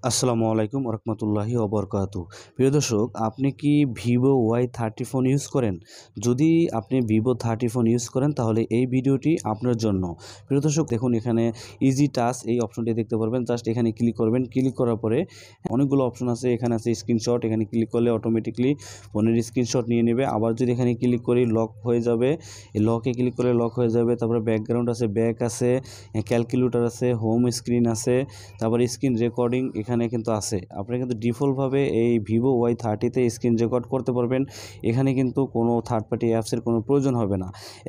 আসসালামু আলাইকুম রহমতুল্লাহি ওবরকাতু। প্রিয় দর্শক, আপনি কি ভিভো Y30 ফোন ইউজ করেন? যদি আপনি ভিভো 30 ফোন ইউজ করেন তাহলে এই ভিডিওটি আপনার জন্য। প্রিয় দর্শক, দেখুন এখানে ইজি টাচ এই অপশনটি দেখতে পারবেন। জাস্ট এখানে ক্লিক করবেন। ক্লিক করার পরে অনেকগুলো অপশন আছে। এখানে আছে স্ক্রিনশট। এখানে ক্লিক করলে অটোমেটিকলি ফোনের স্ক্রিনশট নিয়ে নেবে। আবার যদি এখানে ক্লিক করি লক হয়ে যাবে। এই লকে ক্লিক করলে লক হয়ে যাবে। তারপরে ব্যাকগ্রাউন্ড আছে, ব্যাক আছে, ক্যালকুলেটর আছে, হোম স্ক্রিন আছে, তারপরে স্ক্রিন রেকর্ডিং এখানে কিন্তু আছে। আপনি কিন্তু ডিফল্টভাবে এই ভিভো Y30তে স্ক্রিন রেকর্ড করতে পারবেন। এখানে কিন্তু কোনো থার্ড পার্টি অ্যাপসের কোনো প্রয়োজন হবে না।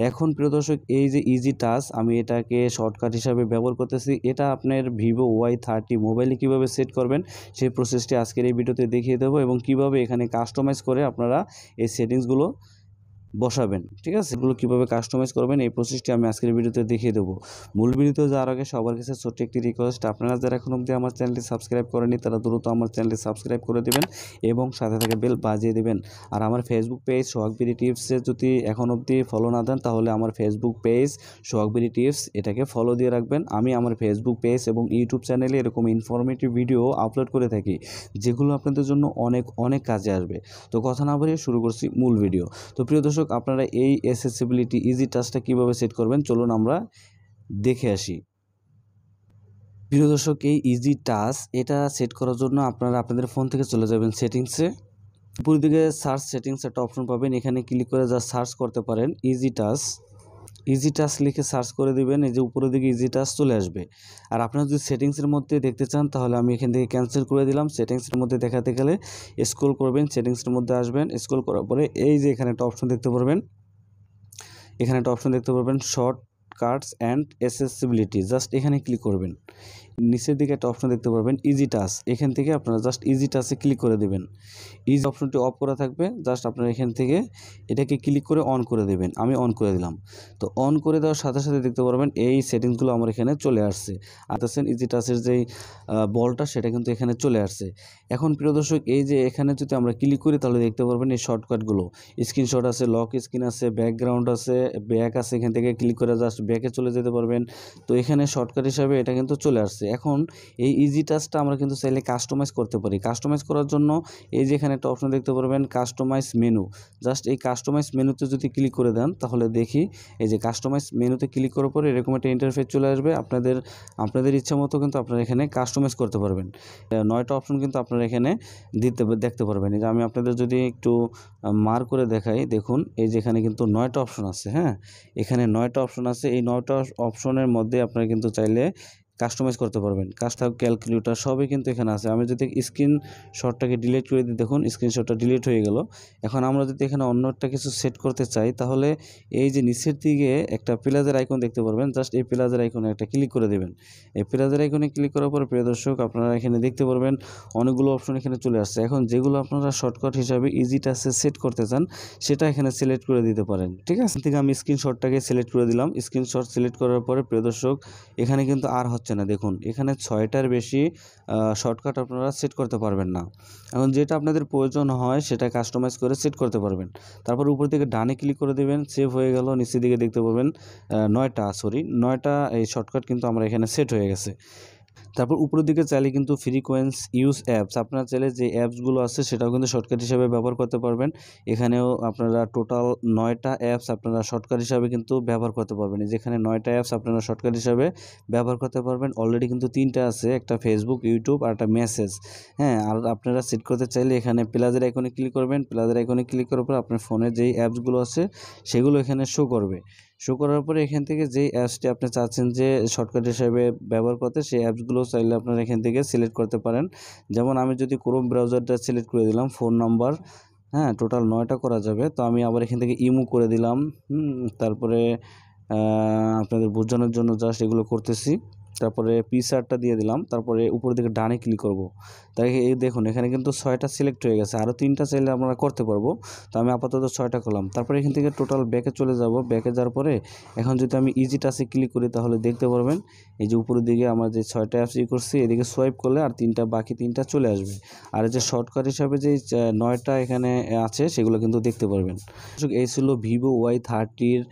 এখন প্রিয় দর্শক, এই যে ইজি টাচ, আমি এটাকে শর্টকাট হিসাবে ব্যবহার করতেছি। এটা আপনার ভিভো Y30 মোবাইলে কীভাবে সেট করবেন সেই প্রসেসটি আজকের এই ভিডিওতে দেখিয়ে দেবো, এবং কিভাবে এখানে কাস্টমাইজ করে আপনারা এই সেটিংসগুলো বসাবেন। ঠিক আছে, এগুলো কীভাবে কাস্টমাইজ করবেন এই প্রসেসটি আমি আজকের ভিডিওতে দেখিয়ে দেবো। মূল ভিডিওতে যাওয়ার আগে সবার কাছে ছোট্ট একটি রিকোয়েস্ট, আপনারা যারা এখন অবধি আমার চ্যানেলটি সাবস্ক্রাইব করেনি তারা দ্রুত আমার চ্যানেলটি সাবস্ক্রাইব করে দেবেন এবং সাথে থাকে বেল বাজিয়ে দেবেন। আর আমার ফেসবুক পেজ সোহাগবিডি টিপসে যদি এখন অবধি ফলো না দেন তাহলে আমার ফেসবুক পেজ সোহাগবিডি টিপস এটাকে ফলো দিয়ে রাখবেন। আমি আমার ফেসবুক পেজ এবং ইউটিউব চ্যানেলে এরকম ইনফরমেটিভ ভিডিও আপলোড করে থাকি, যেগুলো আপনাদের জন্য অনেক অনেক কাজে আসবে। তো কথা না বাড়িয়ে শুরু করছি মূল ভিডিও। তো প্রিয় দর্শক, আপনারা এই অ্যাসেসিবিলিটি ইজি টাচটা কীভাবে সেট করবেন চলুন আমরা দেখে আসি। প্রিয় দর্শক, এই ইজি টাচ এটা সেট করার জন্য আপনারা আপনাদের ফোন থেকে চলে যাবেন সেটিংসে। উপর দিকে সার্চ সেটিংস একটা অপশন পাবেন। এখানে ক্লিক করে যা সার্চ করতে পারেন ইজি টাচ। ইজি টাচ লিখে সার্চ করে দিবেন। এই যে উপরের দিকে ইজি টাচ চলে আসবে। আর আপনারা যদি সেটিংসের মধ্যে দেখতে চান তাহলে আমি এখান থেকে ক্যান্সেল করে দিলাম। সেটিংসের মধ্যে দেখাতে গেলে স্ক্রল করবেন, সেটিংসের মধ্যে আসবেন। স্ক্রল করার পরে এই যে এখানে একটা অপশন দেখতে পারবেন, এখানে একটা অপশন দেখতে পারবেন শর্টকাটস অ্যান্ড অ্যাসেসিবিলিটি। জাস্ট এখানে ক্লিক করবেন। নিচের দিকে একটা অপশন দেখতে পারবেন ইজি টাচ। এখান থেকে আপনারা জাস্ট ইজি টাচে ক্লিক করে দেবেন। ইজি অপশনটি অফ করা থাকবে। জাস্ট আপনারা এখান থেকে এটাকে ক্লিক করে অন করে দেবেন। আমি অন করে দিলাম। তো অন করে দেওয়ার সাথে সাথে দেখতে পারবেন এই সেটিংসগুলো আমার এখানে চলে আসছে। আর দেখছেন ইজি টাচের যেই বলটা সেটা কিন্তু এখানে চলে আসছে। এখন প্রিয় দর্শক, এই যে এখানে যদি আমরা ক্লিক করি তাহলে দেখতে পারবেন এই শর্টকাটগুলো, স্ক্রিনশট আছে, লক স্ক্রিন আছে, ব্যাকগ্রাউন্ড আছে, ব্যাক আছে। এখান থেকে ক্লিক করে জাস্ট ব্যাকে চলে যেতে পারবেন। তো এখানে শর্টকাট হিসাবে এটা কিন্তু চলে আসছে। এখন এই ইজি টাচটা আমরা কিন্তু চাইলে কাস্টমাইজ করতে পারি। কাস্টমাইজ করার জন্য এই যে এখানে একটা অপশন দেখতে পারবেন কাস্টমাইজ মেনু। জাস্ট এই কাস্টমাইজ মেনুতে যদি ক্লিক করে দেন তাহলে দেখি এই যে কাস্টমাইজ মেনুতে ক্লিক করার পরে এরকম একটা ইন্টারফেস চলে আসবে। আপনাদের ইচ্ছা মতো কিন্তু আপনারা এখানে কাস্টমাইজ করতে পারবেন। 9টা অপশন কিন্তু আপনারা এখানে দেখতে পারবেন। এই যে আমি আপনাদের যদি একটু মার্ক করে দেখাই, দেখুন এই যে এখানে কিন্তু 9টা অপশন আছে। হ্যাঁ, এখানে 9টা অপশন আছে। এই 9টা অপশনের মধ্যে আপনারা কিন্তু চাইলে কাস্টমাইজ করতে পারবেন। কাস্টম ক্যালকুলেটর সবই কিন্তু এখানে আছে। আমি যদি স্ক্রিনশটটাকে ডিলিট করে দিই, দেখুন স্ক্রিনশটটা ডিলিট হয়ে গেল। এখন আমরা যদি এখানে অন্য একটা কিছু সেট করতে চাই তাহলে এই যে নিচের দিকে একটা প্লাসের আইকন দেখতে পারবেন। জাস্ট এই প্লাসের আইকনে একটা ক্লিক করে দেবেন। এই প্লাসের আইকনে ক্লিক করার পর প্রিয় দর্শক, আপনারা এখানে দেখতে পারবেন অনেকগুলো অপশন এখানে চলে আসছে। এখন যেগুলো আপনারা শর্টকাট হিসাবে ইজি টাচে সেট করতে চান সেটা এখানে সিলেক্ট করে দিতে পারেন। ঠিক আছে, থেকে আমি স্ক্রিনশটটাকে সিলেক্ট করে দিলাম। স্ক্রিনশট সিলেক্ট করার পরে প্রিয় দর্শক, এখানে কিন্তু আর হচ্ছে না। দেখুন এখানে 6টার বেশি শর্টকাট আপনারা সেট করতে পারবেন না। এখন যেটা আপনাদের প্রয়োজন হয় সেটা কাস্টমাইজ করে সেট করতে পারবেন। তারপর উপর থেকে ডানে ক্লিক করে দেবেন, সেভ হয়ে গেল। নিচের দিকে দেখতে পাবেন 9টা এই শর্টকাট কিন্তু আমরা এখানে সেট হয়ে গেছে। তারপর উপরের দিকে চাইলে কিন্তু ফ্রিকোয়েন্স ইউজ অ্যাপস, আপনারা চাইলে যে অ্যাপসগুলো আছে সেটাও কিন্তু শর্টকাট হিসাবে ব্যবহার করতে পারবেন। এখানেও আপনারা টোটাল 9টা অ্যাপস আপনারা শর্টকাট হিসাবে কিন্তু ব্যবহার করতে পারবেন। যেখানে 9টা অ্যাপস আপনারা শর্টকাট হিসাবে ব্যবহার করতে পারবেন। অলরেডি কিন্তু 3টা আছে, একটা ফেসবুক, ইউটিউব আর একটা মেসেজ। হ্যাঁ, আর আপনারা সেট করতে চাইলে এখানে প্লাসের আইকনে ক্লিক করবেন। প্লাসের আইকনে ক্লিক করার পর আপনার ফোনে যেই অ্যাপসগুলো আছে সেগুলো এখানে শো করবে। শো করার পরে এখান থেকে যেই অ্যাপসটি আপনি চাচ্ছেন যে শর্টকাট হিসাবে ব্যবহার করতে, সেই অ্যাপসগুলো চাইলে আপনারা এখান থেকে সিলেক্ট করতে পারেন। যেমন আমি যদি ক্রোম ব্রাউজারটা সিলেক্ট করে দিলাম, ফোন নাম্বার, হ্যাঁ টোটাল 9টা করা যাবে। তো আমি আবার এখান থেকে ইমো করে দিলাম। তারপরে আপনাদের বোঝানোর জন্য জাস্ট এগুলো করতেছি। তারপরে পিসারটা দিয়ে দিলাম। তারপরে উপরের দিকে ডানে ক্লিক করব। তাই এই দেখুন এখানে কিন্তু 6টা সিলেক্ট হয়ে গেছে। আরও 3টা চাইলে আমরা করতে পারবো। তো আমি আপাতত 6টা করলাম। তারপরে এখান থেকে টোটাল ব্যাকে চলে যাব। ব্যাকে যাওয়ার পরে এখন যদি আমি ইজি টাচে ক্লিক করি তাহলে দেখতে পারবেন এই যে উপরের দিকে আমরা যে 6টা অ্যাপস করছি এদিকে সোয়াইপ করলে আর বাকি 3টা চলে আসবে। আর এই যে শর্টকাট হিসাবে যে 9টা এখানে আছে সেগুলো কিন্তু দেখতে পারবেন। এই ছিল ভিভো Y30-র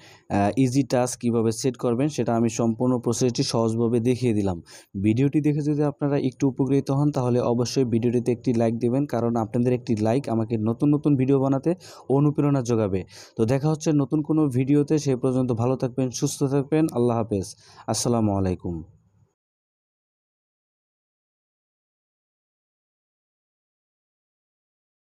ইজি টাচ কীভাবে সেট করবেন সেটা আমি সম্পূর্ণ প্রসেসটি সহজভাবে দেখিয়ে দেখিয়ে দিলাম। ভিডিওটি দেখে যদি আপনারা একটু উপকৃত হন তাহলে অবশ্যই ভিডিওটিতে একটি লাইক দেবেন, কারণ আপনাদের একটি লাইক আমাকে নতুন নতুন ভিডিও বানাতে অনুপ্রেরণা যোগাবে। তো দেখা হচ্ছে নতুন কোনো ভিডিওতে, সে পর্যন্ত ভালো থাকবেন, সুস্থ থাকবেন। আল্লাহ হাফেজ। আসসালামু আলাইকুম।